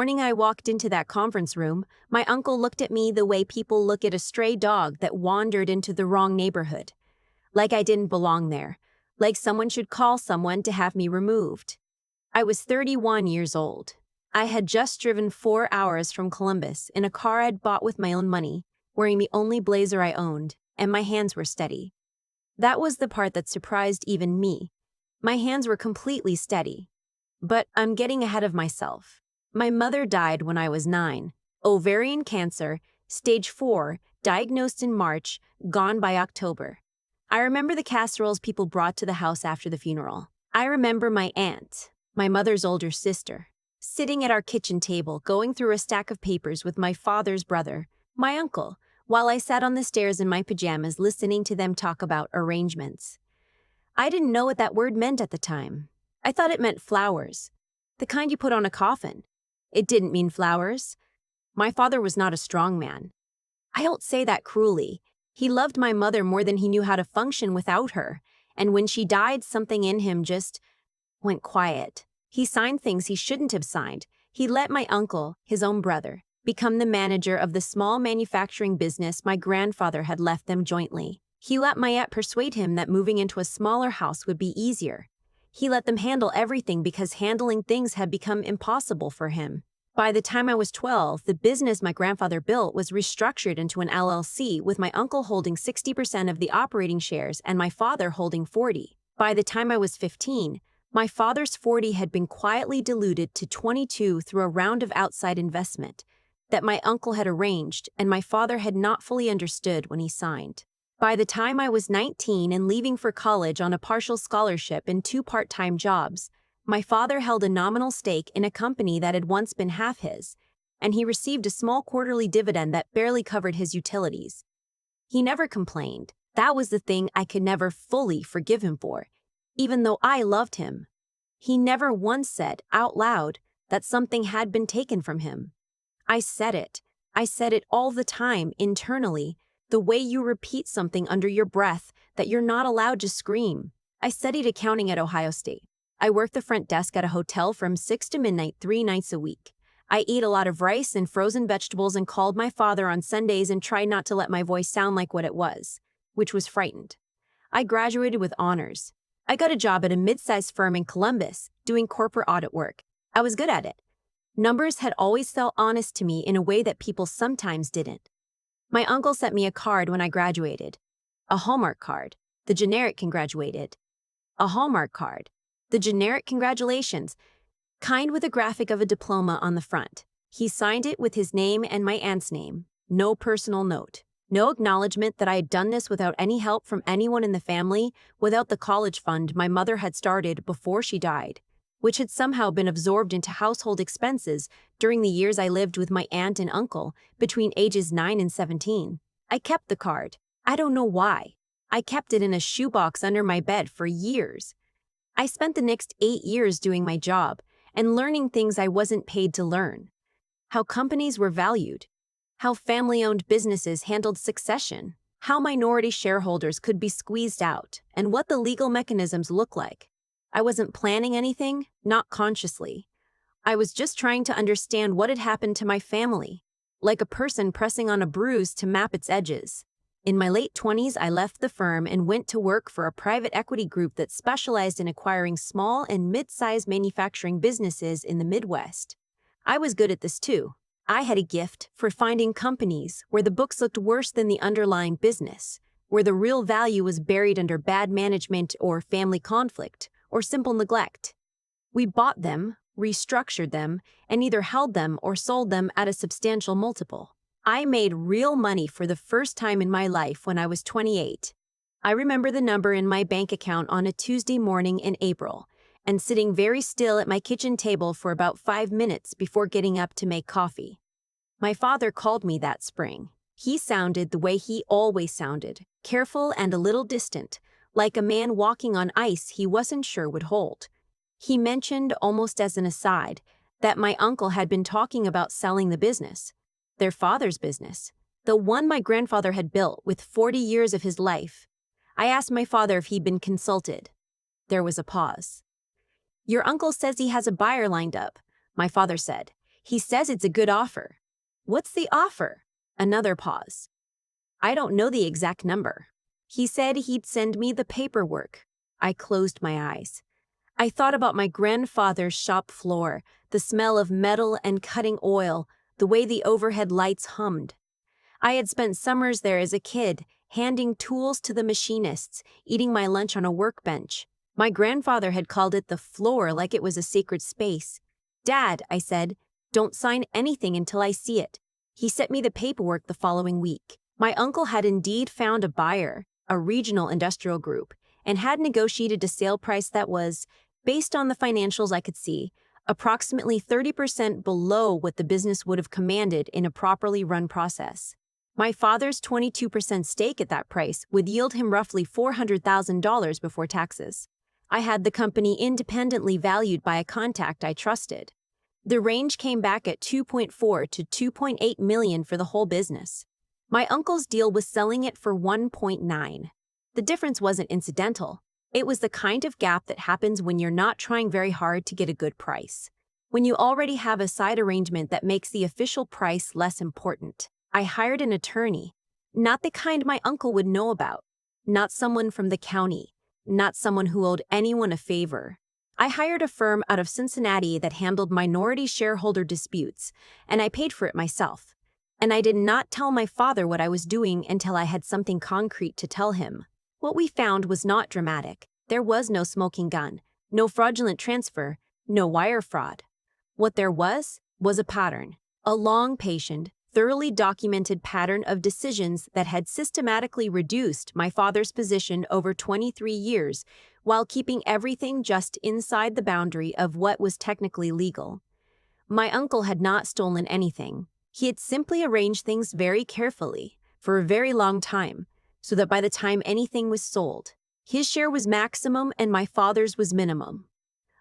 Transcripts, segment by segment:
Morning I walked into that conference room, my uncle looked at me the way people look at a stray dog that wandered into the wrong neighborhood. Like I didn't belong there. Like someone should call someone to have me removed. I was 31 years old. I had just driven 4 hours from Columbus in a car I'd bought with my own money, wearing the only blazer I owned, and my hands were steady. That was the part that surprised even me. My hands were completely steady. But I'm getting ahead of myself. My mother died when I was 9. Ovarian cancer, stage 4, diagnosed in March, gone by October. I remember the casseroles people brought to the house after the funeral. I remember my aunt, my mother's older sister, sitting at our kitchen table going through a stack of papers with my father's brother, my uncle, while I sat on the stairs in my pajamas listening to them talk about arrangements. I didn't know what that word meant at the time. I thought it meant flowers, the kind you put on a coffin. It didn't mean flowers. My father was not a strong man. I don't say that cruelly. He loved my mother more than he knew how to function without her, and when she died, something in him just went quiet. He signed things he shouldn't have signed. He let my uncle, his own brother, become the manager of the small manufacturing business my grandfather had left them jointly. He let my aunt persuade him that moving into a smaller house would be easier. He let them handle everything because handling things had become impossible for him. By the time I was 12, the business my grandfather built was restructured into an LLC with my uncle holding 60% of the operating shares and my father holding 40%. By the time I was 15, my father's 40% had been quietly diluted to 22% through a round of outside investment that my uncle had arranged and my father had not fully understood when he signed. By the time I was 19 and leaving for college on a partial scholarship and 2 part-time jobs, my father held a nominal stake in a company that had once been half his, and he received a small quarterly dividend that barely covered his utilities. He never complained. That was the thing I could never fully forgive him for, even though I loved him. He never once said, out loud, that something had been taken from him. I said it. I said it all the time, internally, the way you repeat something under your breath that you're not allowed to scream. I studied accounting at Ohio State. I worked the front desk at a hotel from 6 to midnight 3 nights a week. I ate a lot of rice and frozen vegetables and called my father on Sundays and tried not to let my voice sound like what it was, which was frightened. I graduated with honors. I got a job at a mid-sized firm in Columbus, doing corporate audit work. I was good at it. Numbers had always felt honest to me in a way that people sometimes didn't. My uncle sent me a card when I graduated. A Hallmark card, the generic congratulated. A Hallmark card, the generic congratulations, kind with a graphic of a diploma on the front. He signed it with his name and my aunt's name. No personal note. No acknowledgement that I had done this without any help from anyone in the family, without the college fund my mother had started before she died, which had somehow been absorbed into household expenses during the years I lived with my aunt and uncle between ages 9 and 17. I kept the card. I don't know why. I kept it in a shoebox under my bed for years. I spent the next 8 years doing my job and learning things I wasn't paid to learn. How companies were valued. How family-owned businesses handled succession. How minority shareholders could be squeezed out, and what the legal mechanisms look like. I wasn't planning anything, not consciously. I was just trying to understand what had happened to my family, like a person pressing on a bruise to map its edges. In my late 20s, I left the firm and went to work for a private equity group that specialized in acquiring small and mid-sized manufacturing businesses in the Midwest. I was good at this too. I had a gift for finding companies where the books looked worse than the underlying business, where the real value was buried under bad management or family conflict, or simple neglect. We bought them, restructured them, and either held them or sold them at a substantial multiple. I made real money for the first time in my life when I was 28. I remember the number in my bank account on a Tuesday morning in April, and sitting very still at my kitchen table for about 5 minutes before getting up to make coffee. My father called me that spring. He sounded the way he always sounded, careful and a little distant, like a man walking on ice he wasn't sure would hold. He mentioned, almost as an aside, that my uncle had been talking about selling the business, their father's business, the one my grandfather had built with 40 years of his life. I asked my father if he'd been consulted. There was a pause. "Your uncle says he has a buyer lined up," my father said. He says it's a good offer. What's the offer? Another pause. I don't know the exact number. He said he'd send me the paperwork. I closed my eyes. I thought about my grandfather's shop floor, the smell of metal and cutting oil, the way the overhead lights hummed. I had spent summers there as a kid, handing tools to the machinists, eating my lunch on a workbench. My grandfather had called it the floor like it was a sacred space. Dad, I said, don't sign anything until I see it. He sent me the paperwork the following week. My uncle had indeed found a buyer, a regional industrial group, and had negotiated a sale price that was, based on the financials I could see, approximately 30% below what the business would have commanded in a properly run process. My father's 22% stake at that price would yield him roughly $400,000 before taxes. I had the company independently valued by a contact I trusted. The range came back at 2.4 to 2.8 million for the whole business. My uncle's deal was selling it for 1.9. The difference wasn't incidental. It was the kind of gap that happens when you're not trying very hard to get a good price. When you already have a side arrangement that makes the official price less important. I hired an attorney, not the kind my uncle would know about, not someone from the county, not someone who owed anyone a favor. I hired a firm out of Cincinnati that handled minority shareholder disputes, and I paid for it myself. And I did not tell my father what I was doing until I had something concrete to tell him. What we found was not dramatic. There was no smoking gun, no fraudulent transfer, no wire fraud. What there was a pattern, a long, patient, thoroughly documented pattern of decisions that had systematically reduced my father's position over 23 years while keeping everything just inside the boundary of what was technically legal. My uncle had not stolen anything. He had simply arranged things very carefully for a very long time, so that by the time anything was sold, his share was maximum and my father's was minimum.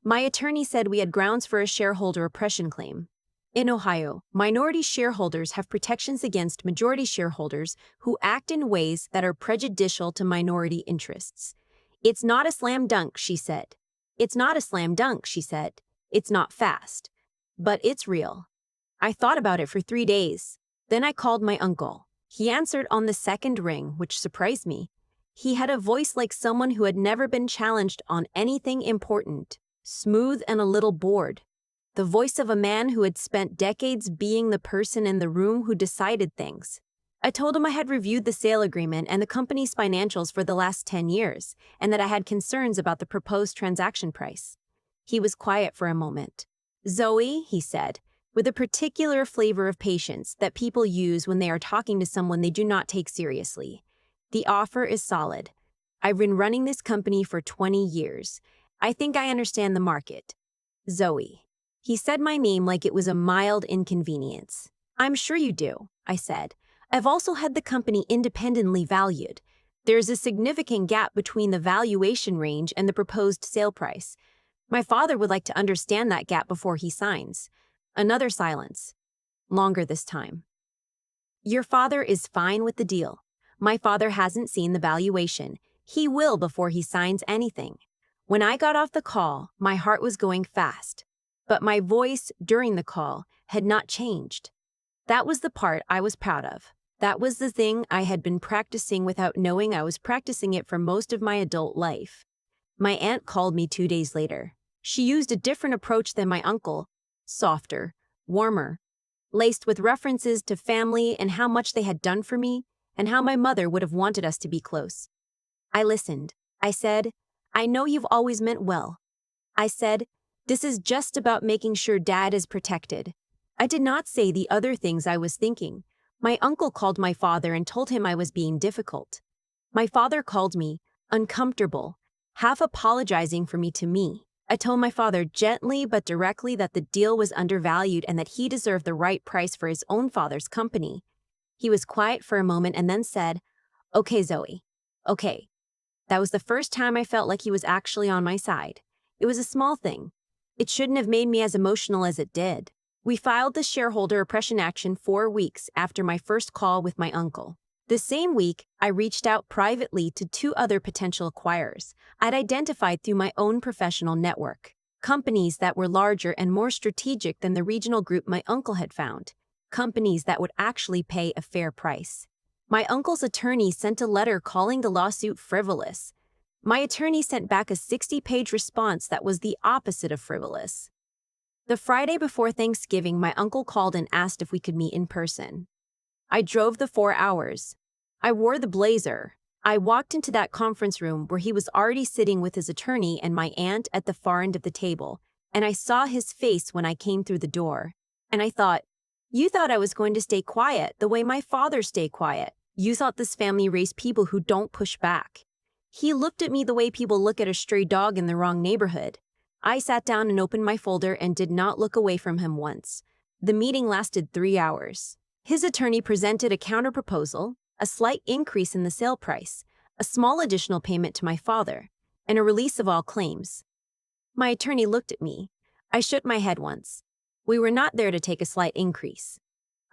My attorney said we had grounds for a shareholder oppression claim. In Ohio, minority shareholders have protections against majority shareholders who act in ways that are prejudicial to minority interests. It's not a slam dunk, she said. It's not a slam dunk, she said. It's not fast. But it's real. I thought about it for 3 days. Then I called my uncle. He answered on the second ring, which surprised me. He had a voice like someone who had never been challenged on anything important, smooth and a little bored. The voice of a man who had spent decades being the person in the room who decided things. I told him I had reviewed the sale agreement and the company's financials for the last 10 years, and that I had concerns about the proposed transaction price. He was quiet for a moment. Zoe, he said, with a particular flavor of patience that people use when they are talking to someone they do not take seriously. The offer is solid. I've been running this company for 20 years. I think I understand the market. Zoe. He said my name like it was a mild inconvenience. I'm sure you do, I said. I've also had the company independently valued. There's a significant gap between the valuation range and the proposed sale price. My father would like to understand that gap before he signs. Another silence. Longer this time. Your father is fine with the deal. My father hasn't seen the valuation. He will before he signs anything. When I got off the call, my heart was going fast. But my voice during the call had not changed. That was the part I was proud of. That was the thing I had been practicing without knowing I was practicing it for most of my adult life. My aunt called me 2 days later. She used a different approach than my uncle, softer, warmer, laced with references to family and how much they had done for me and how my mother would have wanted us to be close. I listened. I said, I know you've always meant well. I said, this is just about making sure Dad is protected. I did not say the other things I was thinking. My uncle called my father and told him I was being difficult. My father called me uncomfortable, half apologizing for me to me. I told my father gently but directly that the deal was undervalued and that he deserved the right price for his own father's company. He was quiet for a moment and then said, Okay, Zoe. Okay. That was the first time I felt like he was actually on my side. It was a small thing. It shouldn't have made me as emotional as it did. We filed the shareholder oppression action 4 weeks after my first call with my uncle. The same week, I reached out privately to 2 other potential acquirers I'd identified through my own professional network. Companies that were larger and more strategic than the regional group my uncle had found. Companies that would actually pay a fair price. My uncle's attorney sent a letter calling the lawsuit frivolous. My attorney sent back a 60-page response that was the opposite of frivolous. The Friday before Thanksgiving, my uncle called and asked if we could meet in person. I drove the 4 hours. I wore the blazer. I walked into that conference room where he was already sitting with his attorney and my aunt at the far end of the table, and I saw his face when I came through the door. And I thought, you thought I was going to stay quiet the way my father stayed quiet. You thought this family raised people who don't push back. He looked at me the way people look at a stray dog in the wrong neighborhood. I sat down and opened my folder and did not look away from him once. The meeting lasted 3 hours. His attorney presented a counterproposal, a slight increase in the sale price, a small additional payment to my father, and a release of all claims. My attorney looked at me. I shook my head once. We were not there to take a slight increase.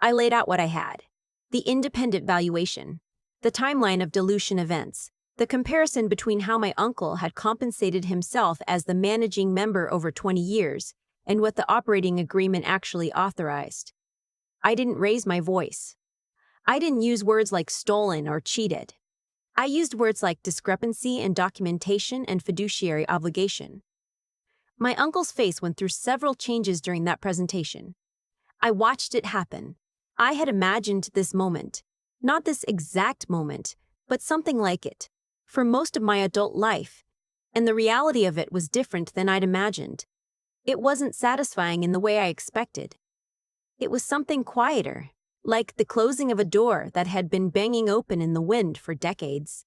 I laid out what I had. The independent valuation, the timeline of dilution events, the comparison between how my uncle had compensated himself as the managing member over 20 years and what the operating agreement actually authorized. I didn't raise my voice. I didn't use words like stolen or cheated. I used words like discrepancy and documentation and fiduciary obligation. My uncle's face went through several changes during that presentation. I watched it happen. I had imagined this moment, not this exact moment, but something like it, for most of my adult life, and the reality of it was different than I'd imagined. It wasn't satisfying in the way I expected. It was something quieter, like the closing of a door that had been banging open in the wind for decades.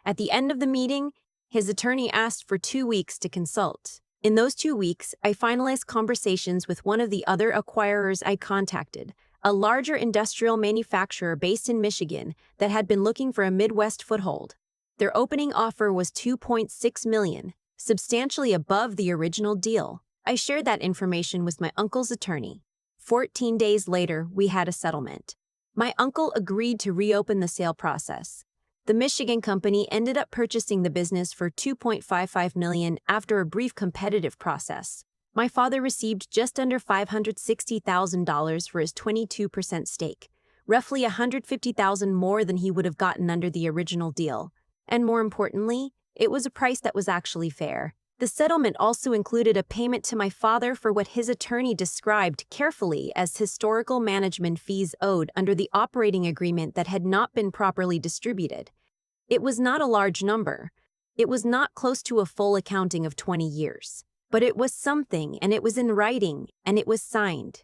At the end of the meeting, his attorney asked for 2 weeks to consult. In those 2 weeks, I finalized conversations with one of the other acquirers I contacted, a larger industrial manufacturer based in Michigan that had been looking for a Midwest foothold. Their opening offer was $2.6 million, substantially above the original deal. I shared that information with my uncle's attorney. 14 days later, we had a settlement. My uncle agreed to reopen the sale process. The Michigan company ended up purchasing the business for $2.55 million after a brief competitive process. My father received just under $560,000 for his 22% stake, roughly $150,000 more than he would have gotten under the original deal. And more importantly, it was a price that was actually fair. The settlement also included a payment to my father for what his attorney described carefully as historical management fees owed under the operating agreement that had not been properly distributed. It was not a large number. It was not close to a full accounting of 20 years. But it was something, and it was in writing, and it was signed.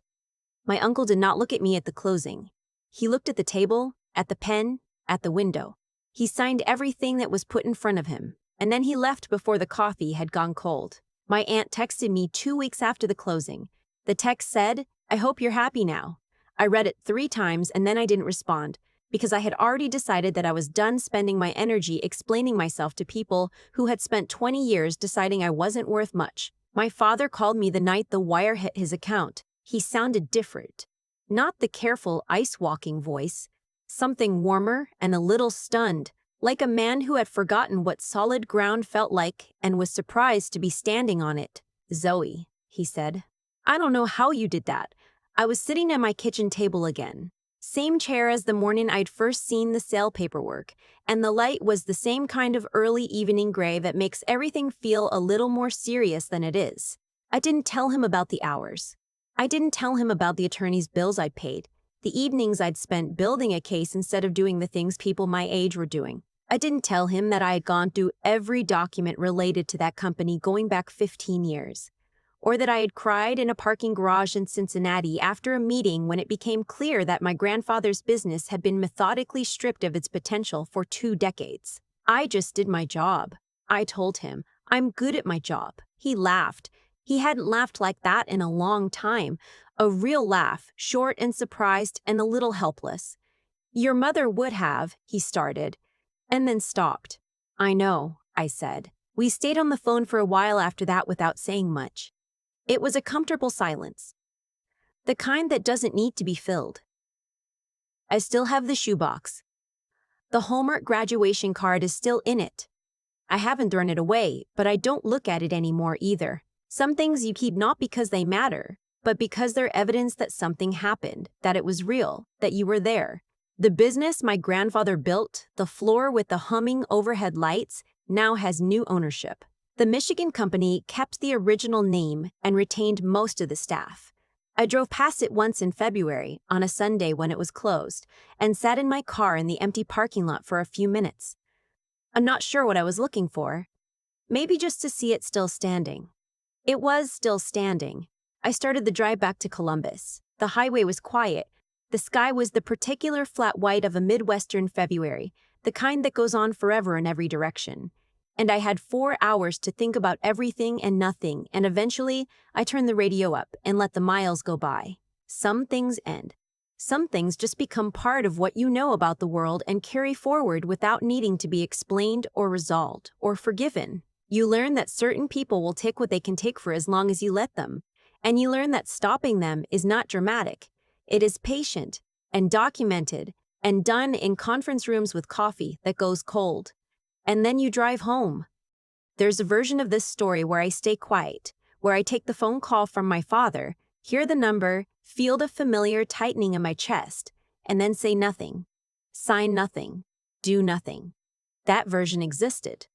My uncle did not look at me at the closing. He looked at the table, at the pen, at the window. He signed everything that was put in front of him. And then he left before the coffee had gone cold. My aunt texted me 2 weeks after the closing. The text said, "I hope you're happy now." I read it 3 times and then I didn't respond because I had already decided that I was done spending my energy explaining myself to people who had spent 20 years deciding I wasn't worth much. My father called me the night the wire hit his account. He sounded different. Not the careful ice-walking voice. Something warmer and a little stunned. Like a man who had forgotten what solid ground felt like and was surprised to be standing on it. "Zoe," he said, "I don't know how you did that." I was sitting at my kitchen table again. Same chair as the morning I'd first seen the sale paperwork, and the light was the same kind of early evening gray that makes everything feel a little more serious than it is. I didn't tell him about the hours. I didn't tell him about the attorney's bills I'd paid, the evenings I'd spent building a case instead of doing the things people my age were doing. I didn't tell him that I had gone through every document related to that company going back 15 years, or that I had cried in a parking garage in Cincinnati after a meeting when it became clear that my grandfather's business had been methodically stripped of its potential for 2 decades. I just did my job. I told him, I'm good at my job. He laughed. He hadn't laughed like that in a long time. A real laugh, short and surprised and a little helpless. "Your mother would have," he started, and then stopped. "I know," I said. We stayed on the phone for a while after that without saying much. It was a comfortable silence. The kind that doesn't need to be filled. I still have the shoebox. The Hallmark graduation card is still in it. I haven't thrown it away, but I don't look at it anymore either. Some things you keep not because they matter, but because they're evidence that something happened, that it was real, that you were there. The business my grandfather built, the floor with the humming overhead lights, now has new ownership. The Michigan company kept the original name and retained most of the staff. I drove past it once in February, on a Sunday when it was closed, and sat in my car in the empty parking lot for a few minutes. I'm not sure what I was looking for. Maybe just to see it still standing. It was still standing. I started the drive back to Columbus. The highway was quiet. The sky was the particular flat white of a Midwestern February, the kind that goes on forever in every direction. And I had 4 hours to think about everything and nothing, and eventually, I turned the radio up and let the miles go by. Some things end. Some things just become part of what you know about the world and carry forward without needing to be explained or resolved or forgiven. You learn that certain people will take what they can take for as long as you let them. And you learn that stopping them is not dramatic. It is patient and documented and done in conference rooms with coffee that goes cold. And then you drive home. There's a version of this story where I stay quiet, where I take the phone call from my father, hear the number, feel the familiar tightening in my chest, and then say nothing, sign nothing, do nothing. That version existed.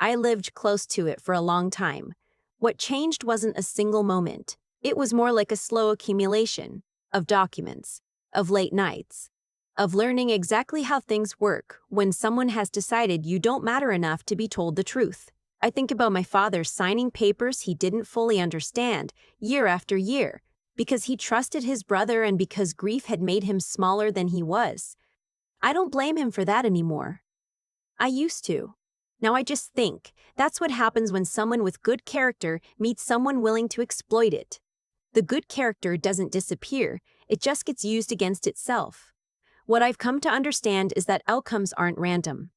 I lived close to it for a long time. What changed wasn't a single moment. It was more like a slow accumulation of documents, of late nights, of learning exactly how things work when someone has decided you don't matter enough to be told the truth. I think about my father signing papers he didn't fully understand year after year because he trusted his brother and because grief had made him smaller than he was. I don't blame him for that anymore. I used to. Now I just think that's what happens when someone with good character meets someone willing to exploit it. The good character doesn't disappear, it just gets used against itself. What I've come to understand is that outcomes aren't random.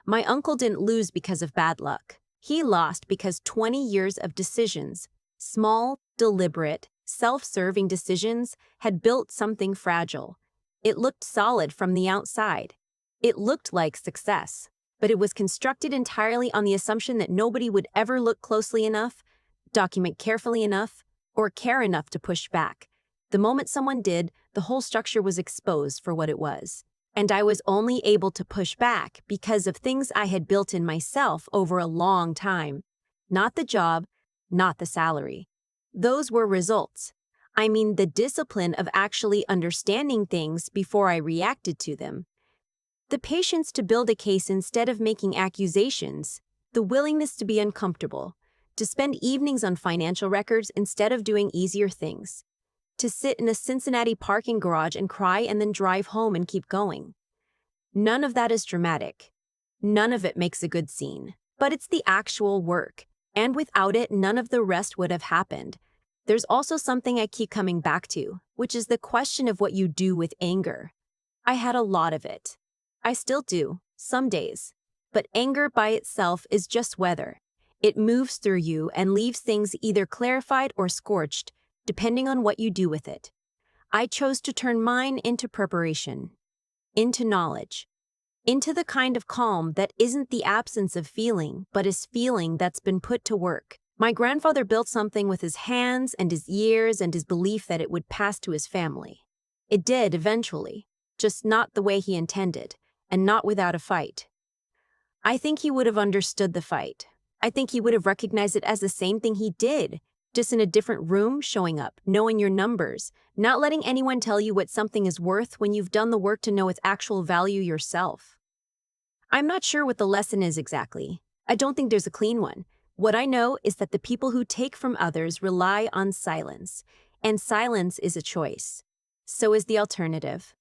My uncle didn't lose because of bad luck. He lost because 20 years of decisions, small, deliberate, self-serving decisions, had built something fragile. It looked solid from the outside. It looked like success, but it was constructed entirely on the assumption that nobody would ever look closely enough, document carefully enough, or care enough to push back. The moment someone did, the whole structure was exposed for what it was. And I was only able to push back because of things I had built in myself over a long time. Not the job, not the salary. Those were results. I mean the discipline of actually understanding things before I reacted to them. The patience to build a case instead of making accusations. The willingness to be uncomfortable. To spend evenings on financial records instead of doing easier things. To sit in a Cincinnati parking garage and cry and then drive home and keep going. None of that is dramatic. None of it makes a good scene. But it's the actual work. And without it, none of the rest would have happened. There's also something I keep coming back to, which is the question of what you do with anger. I had a lot of it. I still do, some days. But anger by itself is just weather. It moves through you and leaves things either clarified or scorched, depending on what you do with it. I chose to turn mine into preparation, into knowledge, into the kind of calm that isn't the absence of feeling, but is feeling that's been put to work. My grandfather built something with his hands and his years and his belief that it would pass to his family. It did eventually, just not the way he intended, and not without a fight. I think he would have understood the fight. I think he would have recognized it as the same thing he did, just in a different room, showing up, knowing your numbers, not letting anyone tell you what something is worth when you've done the work to know its actual value yourself. I'm not sure what the lesson is exactly. I don't think there's a clean one. What I know is that the people who take from others rely on silence, and silence is a choice. So is the alternative.